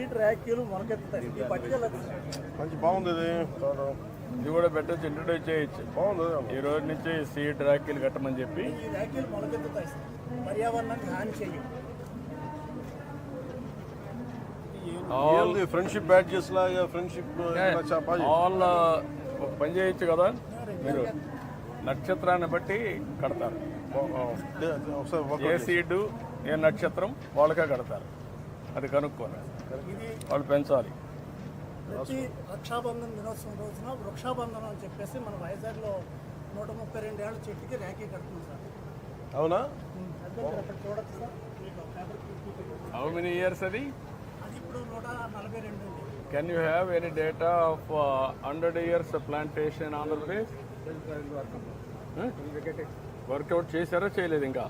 Seed ర్యాకీలు మొలకెత్తుతాయి. ఈ పట్టుకెళ్ళ మంచి బాగుంది ఇది. ఇది కూడా పెట్టచ్చు, ఇంట్రొడ్యూస్ చేయొచ్చు. బాగుంది. ఈ రోజు నుంచి సీడ్ ర్యాకీలు కట్టమని చెప్పి. ఈ ర్యాకీలు మొలకెత్తుతాయి సార్, పర్యావరణానికి హాని చేయవు. ఆల్ ఫ్రెండ్షిప్ బ్యాడ్జెస్ లాగా ఫ్రెండ్షిప్ ఆల్ పని చేయొచ్చు కదా. మీరు నక్షత్రాన్ని బట్టి కడతారు. ఏ సీడు ఏ నక్షత్రం వాళ్ళకే కడతారు. అది కనుక్కోండి, ఇది వాళ్ళు పెంచాలి. ప్రతి రక్షాబంధన్ దినోత్సవం రోజున వృక్షాబంధనం అని చెప్పేసి మన వైజాగ్లో 132 ఏళ్ల చెట్టుకి ర్యాకీ కడుతుంది సార్. అవునా? అక్కడ చూడొచ్చు సార్, మీకు పేపర్ చూపించండి. హౌ మెనీ ఇయర్స్ అది? అది ఇప్పుడు 142 ఉంది. Can you have any data of 100 years plantation Andhra Pradesh? Work out చేశారా చేయలేదు ఇంకా?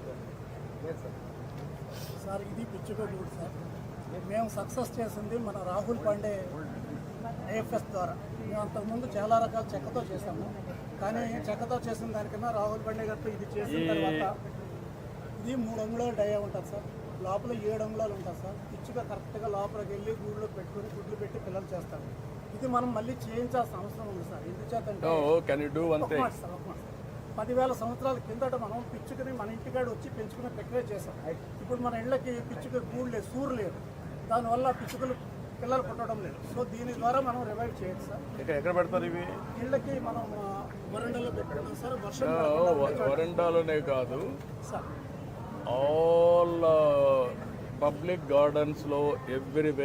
సార్ ఇది పిచ్చుకోకూడదు సార్. మేము సక్సెస్ చేసింది మన రాహుల్ పాండే ఐఎఫ్ఎస్ ద్వారా. మేము అంతకుముందు చాలా రకాల చెక్కతో చేసాము, కానీ చెక్కతో చేసిన దానికన్నా రాహుల్ పాండే గారితో ఇది చేసిన తర్వాత ఇది 3 అంగుళాలు డయా ఉంటుంది సార్. లోపల 7 అంగుళాలు ఉంటుంది సార్. పిచ్చుక కరెక్ట్గా లోపలికి వెళ్ళి గూడులో పెట్టుకుని గుడ్లు పెట్టి పిల్లలు చేస్తారు. ఇది మనం మళ్ళీ చేయించాల్సిన అవసరం ఉంది సార్. ఎందుచేతంటే can you do one thing? 10,000 సంవత్సరాల కిందట మనం పిచ్చుకని మన ఇంటికాడ వచ్చి పెంచుకునే ప్రక్రియ చేసాం. ఇప్పుడు మన ఇళ్ళకి పిచ్చుక గూడు లేదు, సూరు లేదు. దానివల్ల పిచ్చుకలు పిల్లలు పుట్టడం లేదు. సో దీని ద్వారా మనం రివైవ్ చేయొచ్చు సార్. ఎక్కడ పెడతారు ఇవి? ఇళ్ళకి మనం వరండాలో పెట్టుకుంటాం సార్. వర్షం వరండాలోనే కాదు, సార్ ఆల్ పబ్లిక్ గార్డెన్స్లో ఎవ్రీ